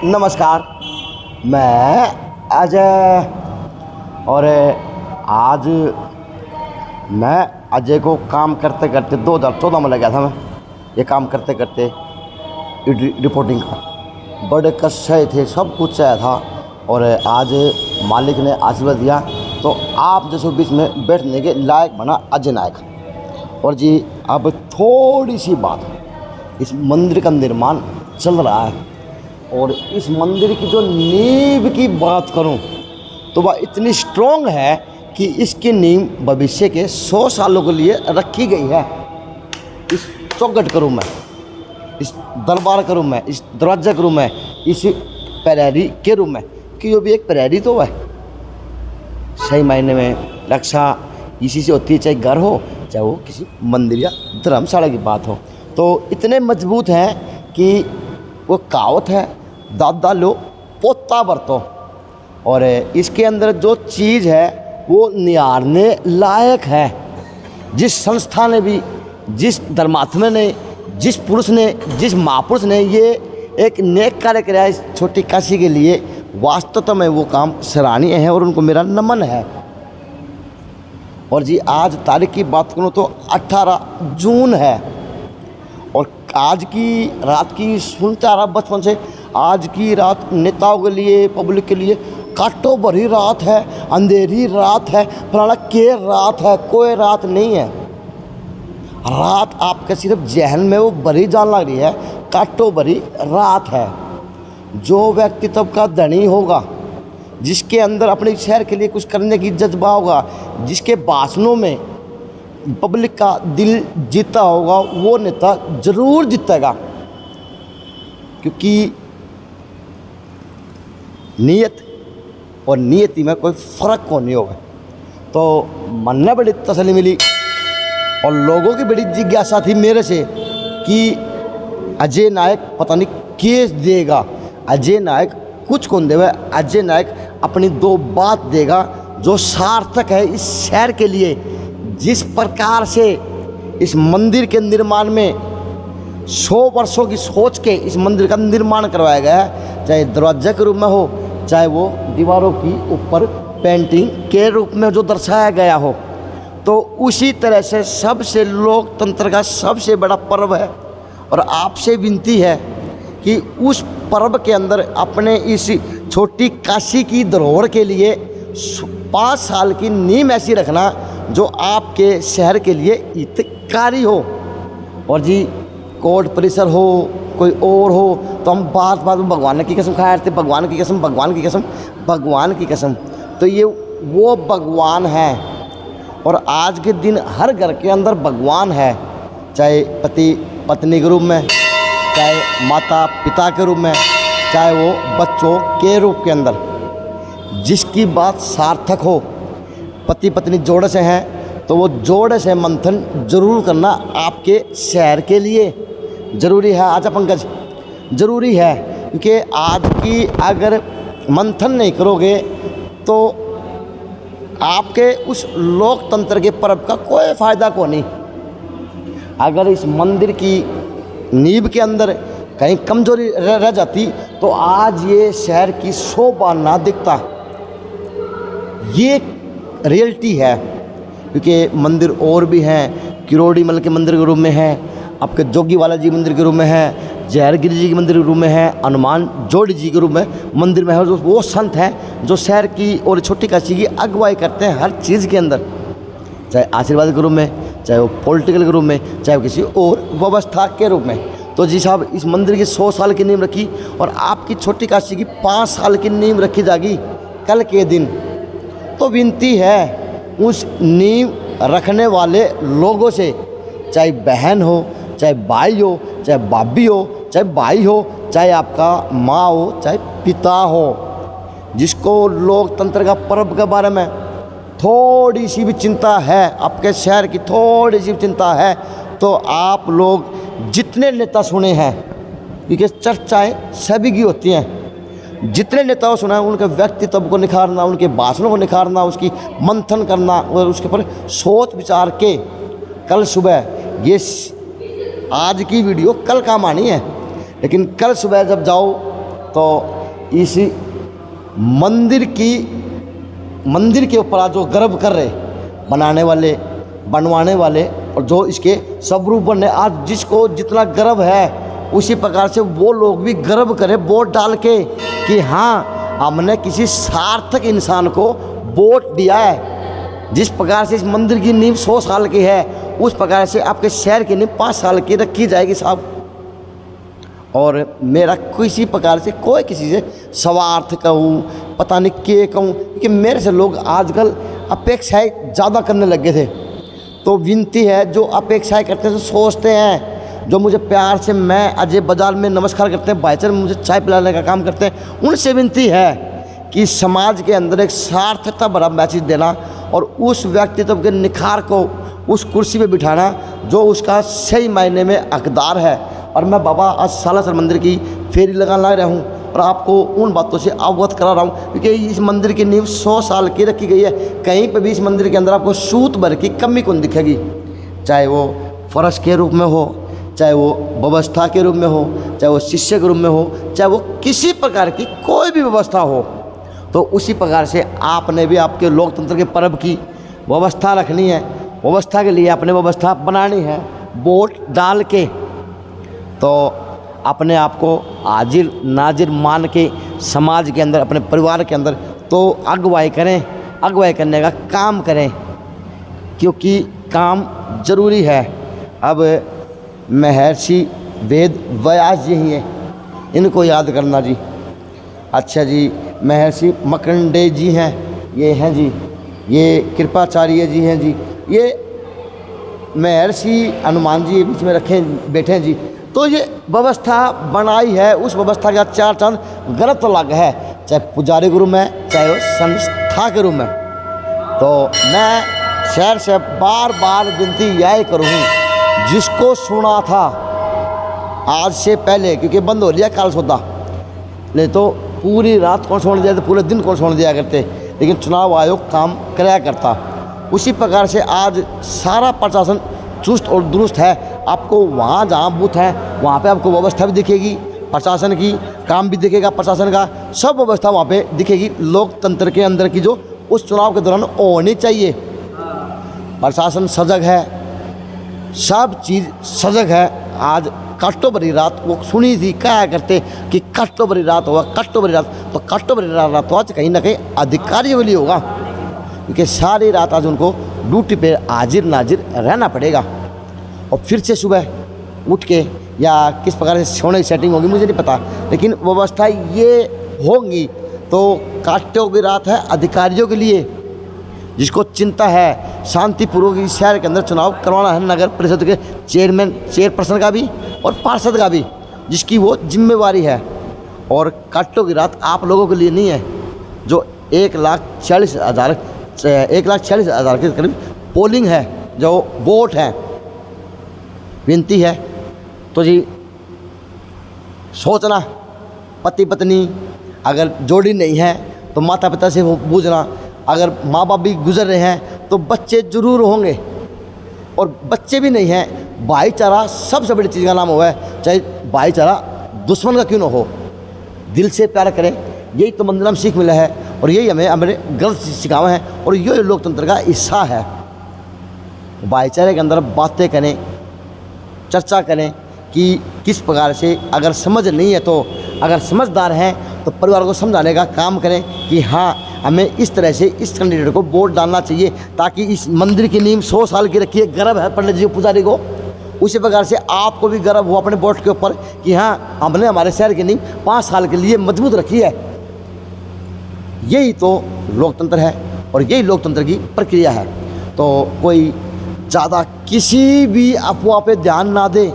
नमस्कार, मैं अजय और आज मैं अजय को काम करते करते 2014 में लगा था। मैं ये काम करते करते रिपोर्टिंग का बड़े कष्ट सहे थे, सब कुछ सहा था और आज मालिक ने आशीर्वाद दिया तो आप जैसे बीच में बैठने के लायक बना अजय नायक। और जी अब थोड़ी सी बात, इस मंदिर का निर्माण चल रहा है और इस मंदिर की जो नींव की बात करूं तो वह इतनी स्ट्रॉन्ग है कि इसकी नींव भविष्य के 100 सालों के लिए रखी गई है। इस चौखट के रूम में, इस दरबार के रूम में, इस दरवाजा के रूम में, इस प्रहरी के रूम में, कि जो भी एक प्रहरी तो है सही मायने में रक्षा इसी से होती है, चाहे घर हो चाहे वो किसी मंदिर या धर्मशाला की बात हो। तो इतने मजबूत हैं कि वो कहावत है दादा लो पोता बरतो, और इसके अंदर जो चीज़ है वो निहारने लायक है। जिस संस्था ने भी, जिस धर्मात्मा ने, जिस पुरुष ने, जिस महापुरुष ने ये एक नेक कार्य कराया इस छोटी काशी के लिए, वास्तव में वो काम सराहनीय है और उनको मेरा नमन है। और जी आज तारीख की बात करूँ तो 18 जून है और आज की रात की सुनते आ रहा बचपन से, आज की रात नेताओं के लिए, पब्लिक के लिए काटो भरी रात है, अंधेरी रात है, फलाना के रात है, कोई रात नहीं है। रात आपके सिर्फ जहन में वो भरी जान लग रही है, काटो भरी रात है। जो व्यक्तित्व का धनी होगा, जिसके अंदर अपने शहर के लिए कुछ करने की जज्बा होगा, जिसके भाषणों में पब्लिक का दिल जीता होगा, वो नेता जरूर जीतेगा। क्योंकि नियत और नियति में कोई फ़र्क को नहीं होगा। तो मन में बड़ी तसल्ली मिली और लोगों की बड़ी जिज्ञासा थी मेरे से कि अजय नायक पता नहीं केस देगा, अजय नायक कुछ कौन देगा, अजय नायक अपनी 2 बात देगा जो सार्थक है इस शहर के लिए। जिस प्रकार से इस मंदिर के निर्माण में 100 वर्षों की सोच के इस मंदिर का निर्माण करवाया गया है, चाहे दरवाजे के रूप में हो, चाहे वो दीवारों की ऊपर पेंटिंग के रूप में जो दर्शाया गया हो, तो उसी तरह से सबसे लोकतंत्र का सबसे बड़ा पर्व है। और आपसे विनती है कि उस पर्व के अंदर अपने इस छोटी काशी की धरोहर के लिए 5 साल की नींव ऐसी रखना जो आपके शहर के लिए हितकारी हो। और जी कोर्ट परिसर हो, कोई और हो, तो हम बात में भगवान की कसम खाए थे, भगवान की कसम, भगवान की कसम, भगवान की कसम। तो ये वो भगवान है और आज के दिन हर घर के अंदर भगवान है, चाहे पति पत्नी के रूप में, चाहे माता पिता के रूप में, चाहे वो बच्चों के रूप के अंदर। जिसकी बात सार्थक हो, पति पत्नी जोड़े से हैं तो वो जोड़े से मंथन जरूर करना आपके शहर के लिए ज़रूरी है। आजा पंकज, ज़रूरी है, क्योंकि आज की अगर मंथन नहीं करोगे तो आपके उस लोकतंत्र के पर्व का कोई फ़ायदा को नहीं। अगर इस मंदिर की नींव के अंदर कहीं कमजोरी रह जाती तो आज ये शहर की शोभा ना दिखता। ये रियलिटी है, क्योंकि मंदिर और भी हैं, किरोड़ी मल के मंदिर के रूप में है, आपके जोगी वाला जी मंदिर के रूप में है, जहरगिरी जी के मंदिर के रूप में है, हनुमान जोड़ी जी के रूप में मंदिर में है। जो वो संत हैं जो शहर की और छोटी काशी की अगुवाई करते हैं हर चीज़ के अंदर, चाहे आशीर्वाद के रूप में, चाहे वो पॉलिटिकल के रूप में, चाहे वो किसी और व्यवस्था के रूप में। तो जी साहब इस मंदिर की 100 साल की नींव रखी और आपकी छोटी काशी की 5 साल की नींव रखी जाएगी कल के दिन। तो विनती है उस नींव रखने वाले लोगों से, चाहे बहन हो, चाहे भाई हो, चाहे भाभी हो, चाहे भाई हो, चाहे आपका माँ हो, चाहे पिता हो, जिसको लोकतंत्र का पर्व के बारे में थोड़ी सी भी चिंता है, आपके शहर की थोड़ी सी भी चिंता है, तो आप लोग जितने नेता सुने हैं, क्योंकि चर्चाएँ सभी की होती हैं, जितने नेताओं सुना है उनके व्यक्तित्व को निखारना, उनके भाषणों को निखारना, उसकी मंथन करना और उसके ऊपर सोच विचार के कल सुबह ये आज की वीडियो कल काम आनी है, लेकिन कल सुबह जब जाओ तो इस मंदिर के ऊपर आज जो गर्व कर रहे बनाने वाले, बनवाने वाले और जो इसके स्वरूप बने, आज जिसको जितना गर्व है उसी प्रकार से वो लोग भी गर्व करें वोट डाल के कि हाँ हमने किसी सार्थक इंसान को वोट दिया है। जिस प्रकार से इस मंदिर की नींव 100 साल की है, उस प्रकार से आपके शहर की नींव 5 साल की रखी जाएगी साहब। और मेरा किसी प्रकार से कोई किसी से स्वार्थ कहूँ, पता नहीं क्या कहूँ, कि मेरे से लोग आजकल अपेक्षाएं ज़्यादा करने लगे थे। तो विनती है, जो अपेक्षाएं करते हैं, जो सोचते हैं, जो मुझे प्यार से मैं अजय बाजार में नमस्कार करते हैं, भाईचारे में मुझे चाय पिलाने का काम करते हैं, उनसे विनती है कि समाज के अंदर एक सार्थकता भरा मैसेज देना और उस व्यक्तित्व के निखार को उस कुर्सी पे बिठाना जो उसका सही मायने में हकदार है। और मैं बाबा आज सालासर मंदिर की फेरी लगाने लग रहा हूँ और आपको उन बातों से अवगत करा रहा हूँ, क्योंकि इस मंदिर की नींव 100 साल की रखी गई है। कहीं पर भी इस मंदिर के अंदर आपको सूत भर की कमी कौन दिखेगी, चाहे वो फर्श के रूप में हो, चाहे वो व्यवस्था के रूप में हो, चाहे वो शिष्य के रूप में हो, चाहे वो किसी प्रकार की कोई भी व्यवस्था हो। तो उसी प्रकार से आपने भी आपके लोकतंत्र के पर्व की व्यवस्था रखनी है, व्यवस्था के लिए अपने व्यवस्था बनानी है वोट डाल के। तो अपने आप को हाजिर नाजिर मान के समाज के अंदर, अपने परिवार के अंदर तो अगुवाई करें, अगुवाई करने का काम करें, क्योंकि काम जरूरी है। अब महर्षि वेद व्यास जी ही हैं, इनको याद करना जी। अच्छा जी, महर्षि मकंडे जी हैं, ये हैं जी, ये कृपाचार्य जी हैं जी, ये महर्षि हनुमान जी बीच में रखे बैठे हैं जी। तो ये व्यवस्था बनाई है, उस व्यवस्था का चार चांद गलत तो लग है, चाहे पुजारी गुरु में, चाहे वो संस्था के रूप में। तो मैं शहर से बार बार विनती यही करूँ, जिसको सुना था आज से पहले, क्योंकि बंद हो लिया काल सौदा, नहीं तो पूरी रात कौन सोने दिया, तो पूरे दिन कौन सोने दिया करते, लेकिन चुनाव आयोग काम कराया करता। उसी प्रकार से आज सारा प्रशासन चुस्त और दुरुस्त है। आपको वहाँ जहाँ बूथ है वहाँ पे आपको व्यवस्था भी दिखेगी, प्रशासन की काम भी दिखेगा, प्रशासन का सब व्यवस्था वहाँ पे दिखेगी। लोकतंत्र के अंदर की जो उस चुनाव के दौरान होनी चाहिए, प्रशासन सजग है, सब चीज़ सजग है। आज कट्टो भरी रात वो सुनी थी, क्या करते कि कट्टो भरी रात होगा, कट्टो भरी रात, तो कट्टो भरी रात तो आज कहीं ना कहीं अधिकारियों के लिए होगा, क्योंकि सारी रात आज उनको ड्यूटी पे हाजिर नाजिर रहना पड़ेगा। और फिर से सुबह उठ के या किस प्रकार से सोने की सेटिंग होगी मुझे नहीं पता, लेकिन व्यवस्था ये होगी। तो काट्टों की रात है अधिकारियों के लिए, जिसको चिंता है शांतिपूर्वक इस शहर के अंदर चुनाव करवाना है, नगर परिषद के चेयरमैन चेयरपर्सन का भी और पार्षद का भी, जिसकी वो जिम्मेवारी है। और काट्टों की रात आप लोगों के लिए नहीं है, जो 1,40,000 के करीब पोलिंग है, जो वोट है। विनती है तो जी सोचना, पति पत्नी अगर जोड़ी नहीं है तो माता पिता से वो पूछना, अगर माँ बाप भी गुजर रहे हैं तो बच्चे जरूर होंगे, और बच्चे भी नहीं हैं, भाईचारा सबसे बड़ी चीज़ का नाम हुआ है। चाहे भाईचारा दुश्मन का क्यों ना हो, दिल से प्यार करें, यही तो मंदिर में सीख मिला है और यही हमें हमारे गलत सिखावा है, और यही लोकतंत्र का हिस्सा है। भाईचारे के अंदर बातें करें, चर्चा करें कि किस प्रकार से, अगर समझ नहीं है तो अगर समझदार हैं तो परिवार को समझाने का काम करें कि हाँ हमें इस तरह से इस कैंडिडेट को वोट डालना चाहिए, ताकि इस मंदिर की नींव 100 साल की रखी है। गर्व है पंडित जी पुजारी को, उसी प्रकार से आपको भी गर्व हो अपने वोट के ऊपर कि हाँ हमने हमारे शहर की नींव 5 साल के लिए मजबूत रखी है। यही तो लोकतंत्र है और यही लोकतंत्र की प्रक्रिया है। तो कोई ज़्यादा किसी भी अफवाह पे ध्यान ना दे,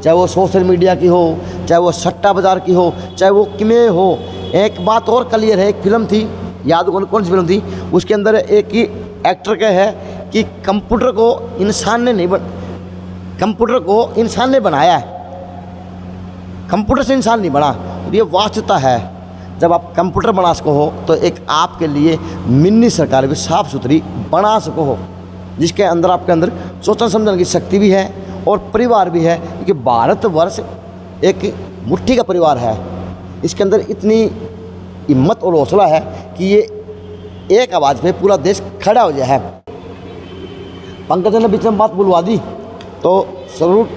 चाहे वो सोशल मीडिया की हो, चाहे वो सट्टा बाज़ार की हो, चाहे वो किमें हो। एक बात और क्लियर है, एक फिल्म थी, याद कौन सी फिल्म थी, उसके अंदर एक ही एक्टर का है कि कंप्यूटर को इंसान ने बनाया है, कंप्यूटर से इंसान नहीं बना। ये वास्तविकता है। जब आप कंप्यूटर बना सको हो तो एक आपके लिए मिनी सरकार भी साफ़ सुथरी बना सको हो, जिसके अंदर आपके अंदर सोचने समझने की शक्ति भी है और परिवार भी है, क्योंकि भारतवर्ष एक मुट्ठी का परिवार है। इसके अंदर इतनी हिम्मत और हौसला है कि ये एक आवाज़ पे पूरा देश खड़ा हो गया है। पंकज ने बीच में बात बुलवा दी तो जरूर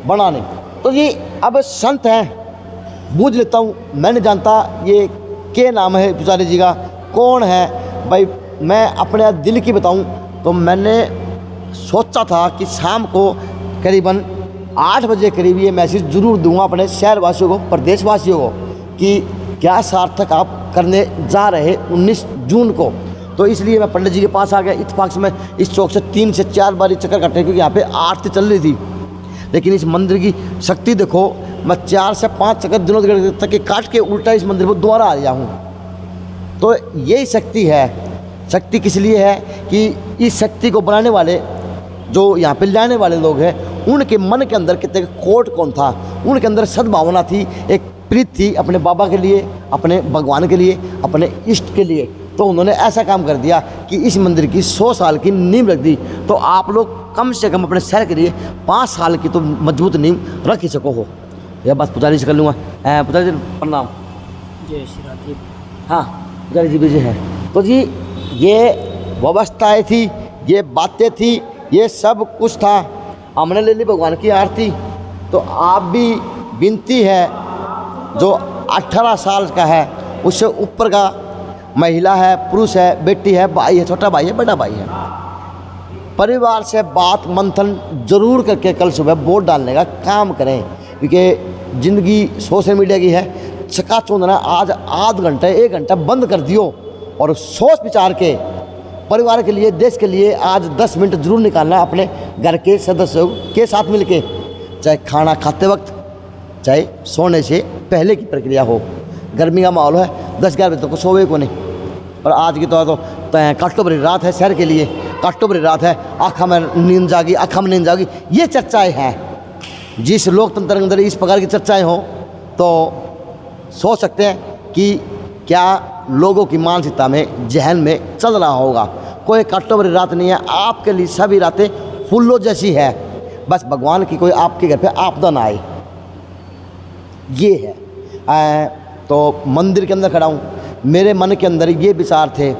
बना नहीं। तो ये अब संत हैं, बूझ लेता हूँ, मैं नहीं जानता ये क्या नाम है पुजारी जी का, कौन है भाई। मैं अपने दिल की बताऊँ तो मैंने सोचा था कि शाम को करीबन 8 बजे करीब ये मैसेज ज़रूर दूंगा अपने शहरवासियों को, प्रदेशवासियों को, कि क्या सार्थक आप करने जा रहे 19 जून को। तो इसलिए मैं पंडित जी के पास आ गया। इत्तेफाक से मैं इस चौक से 3 से 4 बार चक्कर काटे, क्योंकि यहाँ पे आरती चल रही थी। लेकिन इस मंदिर की शक्ति देखो, मैं 4 से 5 चक्कर दिनों तक काट के उल्टा इस मंदिर पर दोबारा आ गया हूँ। तो यही शक्ति है। शक्ति किस लिए है कि इस शक्ति को बनाने वाले, जो यहाँ पे लाने वाले लोग हैं, उनके मन के अंदर कितने खोट कौन था, उनके अंदर सद्भावना थी, एक प्रीत थी अपने बाबा के लिए, अपने भगवान के लिए, अपने इष्ट के लिए। तो उन्होंने ऐसा काम कर दिया कि इस मंदिर की 100 साल की नींव रख दी। तो आप लोग कम से कम अपने शहर के लिए 5 साल की तो मजबूत नींव रख ही सको हो। यह बात पुजारी से कर लूँगा। पुजारी जी प्रणाम। जय श्री राधे। हाँ पुजारी जी भी है। तो जी ये व्यवस्थाएँ थी, ये बातें थी, ये सब कुछ था। हमने ले ली भगवान की आरती। तो आप भी विनती है, जो 18 साल का है, उससे ऊपर का महिला है, पुरुष है, बेटी है, भाई है, छोटा भाई है, बड़ा भाई है, परिवार से बात मंथन जरूर करके कल सुबह वोट डालने का काम करें। क्योंकि ज़िंदगी सोशल मीडिया की है, चकाचौंध ना। आज आध घंटा 1 घंटा बंद कर दियो और सोच विचार के परिवार के लिए, देश के लिए आज 10 मिनट जरूर निकालना है अपने घर के सदस्यों के साथ मिलके, चाहे खाना खाते वक्त, चाहे सोने से पहले की प्रक्रिया हो। गर्मी का माहौल है, 10-11 बजे तक सोवे को नहीं। और आज की तो काटो भरी रात है शहर के लिए, काटो भरी रात है, आँखा में नींद जागी, आँखा में नींद जागी, ये चर्चाएँ हैं। जिस लोकतंत्र के अंदर इस प्रकार की चर्चाएँ हों तो सोच सकते हैं कि क्या लोगों की मानसिकता में, जहन में चल रहा होगा। कोई काटो भरी रात नहीं है, आपके लिए सभी रातें फूलों जैसी है। बस भगवान की कोई आपके घर पे आपदा ना आए, ये है। तो मंदिर के अंदर खड़ा हूँ, मेरे मन के अंदर ये विचार थे,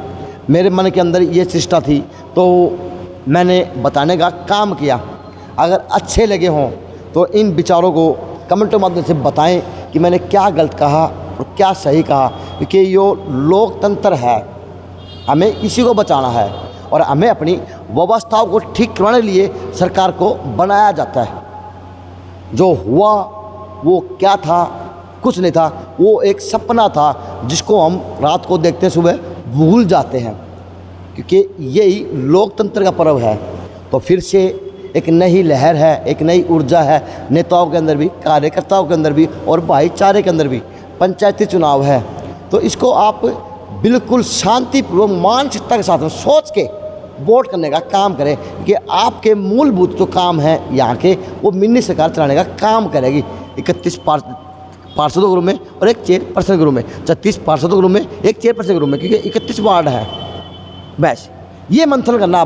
मेरे मन के अंदर ये चेष्टा थी, तो मैंने बताने का काम किया। अगर अच्छे लगे हों तो इन विचारों को कमेंटों के माध्यम से बताएं कि मैंने क्या गलत कहा और क्या सही कहा। क्योंकि ये लोकतंत्र है, हमें इसी को बचाना है और हमें अपनी व्यवस्थाओं को ठीक करवाने के लिए सरकार को बनाया जाता है। जो हुआ वो क्या था, कुछ नहीं था, वो एक सपना था जिसको हम रात को देखते सुबह भूल जाते हैं। क्योंकि यही लोकतंत्र का पर्व है। तो फिर से एक नई लहर है, एक नई ऊर्जा है नेताओं के अंदर भी, कार्यकर्ताओं के अंदर भी और भाईचारे के अंदर भी। पंचायती चुनाव है तो इसको आप बिल्कुल शांतिपूर्वक मानसिकता के साथ सोच के वोट करने का काम करें कि आपके मूलभूत जो काम है यहाँ के, वो मिनी सरकार चलाने का काम करेगी। 31 पार्षदों के रूप में और एक चेयरपर्सन के रूप में, 36 पार्षदों के रूप में, एक चेयरपर्सन के रूप में, क्योंकि 31 वार्ड है। बस ये मंथन करना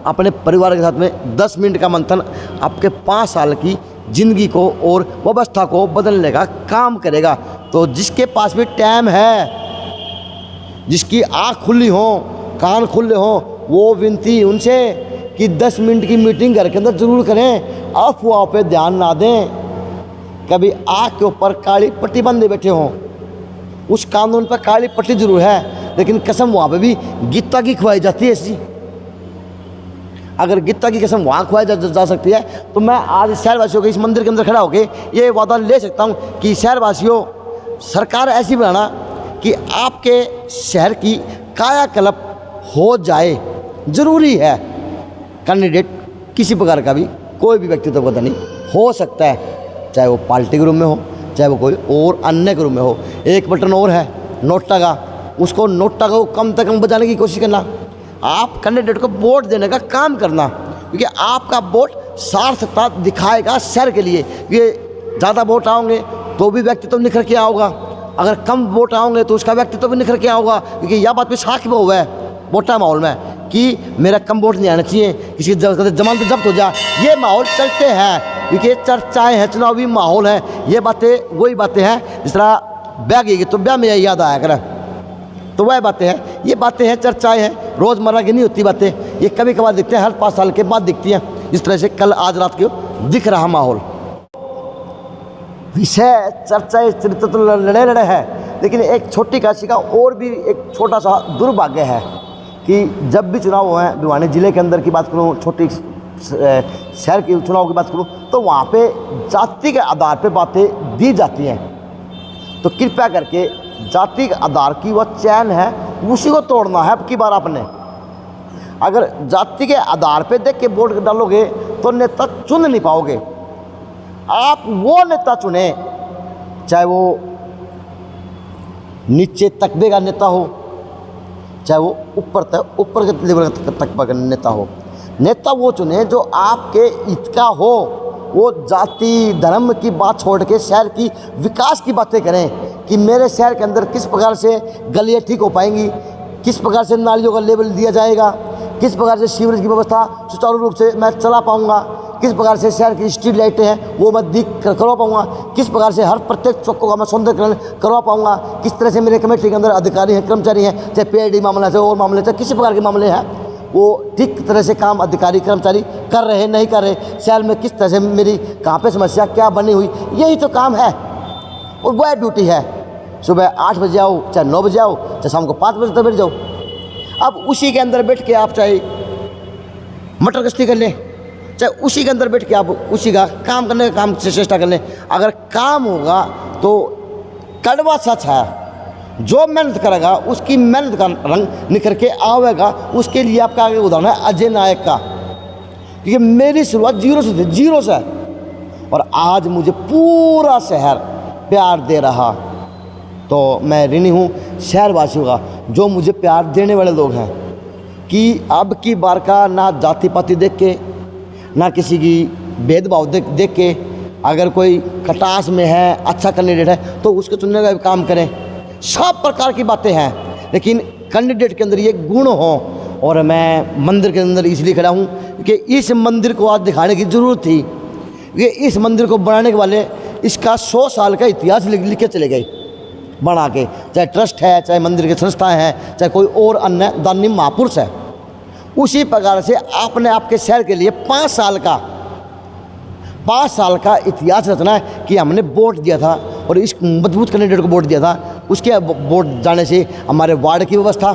अपने परिवार के साथ में 10 मिनट का मंथन आपके 5 साल की ज़िंदगी को और व्यवस्था को बदलने का काम करेगा। तो जिसके पास भी टाइम है, जिसकी आँख खुली हो, कान खुले हो, वो विनती उनसे कि 10 मिनट की मीटिंग घर के अंदर जरूर करें, अफवाह पे ध्यान ना दें। कभी आँख के ऊपर काली पट्टी बंधे बैठे हों, उस कानून पर काली पट्टी जरूर है, लेकिन कसम वहाँ पे भी गीता की खवाई जाती है। ऐसी अगर गीता की कसम वहाँ खवाई जा सकती है तो मैं आज शहरवासियों के इस मंदिर के अंदर खड़ा होकर ये वादा ले सकता हूँ कि शहरवासियों, सरकार ऐसी बनाना कि आपके शहर की कायाकल्प हो जाए। ज़रूरी है कैंडिडेट किसी प्रकार का भी, कोई भी व्यक्तित्व पता नहीं हो सकता है, चाहे वो पार्टी के रूप में हो, चाहे वो कोई और अन्य के रूप में हो। एक बटन और है नोटा का, उसको नोटा को कम से कम बचाने की कोशिश करना। आप कैंडिडेट को वोट देने का काम करना, क्योंकि आपका वोट सार्थकता दिखाएगा शहर के लिए। ये ज़्यादा वोट आओगे तो भी व्यक्तित्व निखर के आओगा, अगर कम वोट आओगे तो उसका व्यक्तित्व भी निखर के आओगा। क्योंकि यह बात भी साख में हुआ है वोटा माहौल में कि मेरा कम वोट नहीं आना चाहिए, किसी जमानत जब्त हो जाए, ये माहौल चलते हैं। क्योंकि चर्चाएँ हैं, चुनावी माहौल है, ये बातें वही बातें हैं जिस तरह ब्याह की तो ब्याह में यही याद आया करा। तो वह बातें हैं, ये बातें हैं, चर्चाएं हैं, रोज़मर्रा की नहीं होती बातें, ये कभी कभार दिखते हैं, हर 5 साल के बाद दिखती हैं। इस तरह से कल आज रात को दिख रहा माहौल। विषय चर्चा चरित्र तो लड़े है, लेकिन एक छोटी काशी का और भी एक छोटा सा दुर्भाग्य है कि जब भी चुनाव हुए हैं, भिवानी जिले के अंदर की बात करूँ, छोटी शहर के चुनाव की बात करूँ, तो वहाँ पे जाति के आधार पे बातें दी जाती हैं। तो कृपया करके जाति के आधार की वह चैन है, उसी को तोड़ना है। अब की बार आपने अगर जाति के आधार पे देख के वोट डालोगे तो नेता चुन नहीं पाओगे। आप वो नेता चुने, चाहे वो नीचे तकबे का नेता हो, चाहे वो ऊपर के लेवल का तकबे का नेता हो। नेता वो चुने जो आपके हित का हो, वो जाति धर्म की बात छोड़ के शहर की विकास की बातें करें कि मेरे शहर के अंदर किस प्रकार से गलियाँ ठीक हो पाएंगी, किस प्रकार से नालियों का लेवल दिया जाएगा, किस प्रकार से सीवरेज की व्यवस्था सुचारू रूप से मैं चला पाऊंगा, किस प्रकार से शहर की स्ट्रीट लाइटें हैं वो मैं करवा पाऊंगा, किस प्रकार से हर प्रत्येक चौकों का मैं सौंदर्यकरण करवा पाऊंगा, किस तरह से मेरे कमेटी के अंदर अधिकारी हैं, कर्मचारी हैं, चाहे पीआईडी मामला चाहे और मामले चाहे किसी प्रकार के मामले हैं, वो ठीक तरह से काम अधिकारी कर्मचारी कर रहे नहीं कर रहे, शहर में किस तरह से मेरी कहाँ पे समस्या क्या बनी हुई, यही तो काम है और वह ड्यूटी है। सुबह 8 बजे आओ, चाहे 9 बजे आओ, चाहे शाम को 5 बजे तक बैठ जाओ। अब उसी के अंदर बैठ के आप चाहे मटर गश्ती कर लें, चाहे उसी के अंदर बैठ के आप उसी का काम करने का काम से चेष्टा कर लें। अगर काम होगा तो कड़वा सच है, जो मेहनत करेगा उसकी मेहनत का रंग निखर के आवेगा। उसके लिए आपका आगे उदाहरण है अजय नायक का, क्योंकि मेरी शुरुआत जीरो से थी, जीरो से, और आज मुझे पूरा शहर प्यार दे रहा। तो मैं ऋणी हूँ शहरवासियों का, जो मुझे प्यार देने वाले लोग हैं, कि अब की बार का ना जाति पाति देख के, ना किसी की भेदभाव देख के, अगर कोई खटास में है, अच्छा कैंडिडेट है तो उसको चुनने का भी काम करें। सब प्रकार की बातें हैं, लेकिन कैंडिडेट के अंदर ये गुण हो। और मैं मंदिर के अंदर इसलिए खड़ा हूँ कि इस मंदिर को आज दिखाने की ज़रूरत थी। ये इस मंदिर को बनाने के वाले इसका 100 साल का इतिहास लिख के चले गए बना के, चाहे ट्रस्ट है, चाहे मंदिर की संस्थाएं हैं, चाहे कोई और अन्य दानी महापुरुष है। उसी प्रकार से आपने आपके शहर के लिए 5 साल का इतिहास रचना है कि हमने वोट दिया था और इस मजबूत कैंडिडेट को वोट दिया था। उसके वोट जाने से हमारे वार्ड की व्यवस्था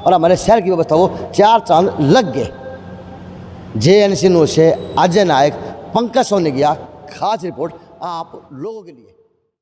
और हमारे शहर की व्यवस्था को 4 चांद लग गए। JNC न्यूज़ से अजय नायक, पंकज सोनेगिया, खास रिपोर्ट आप लोगों के लिए।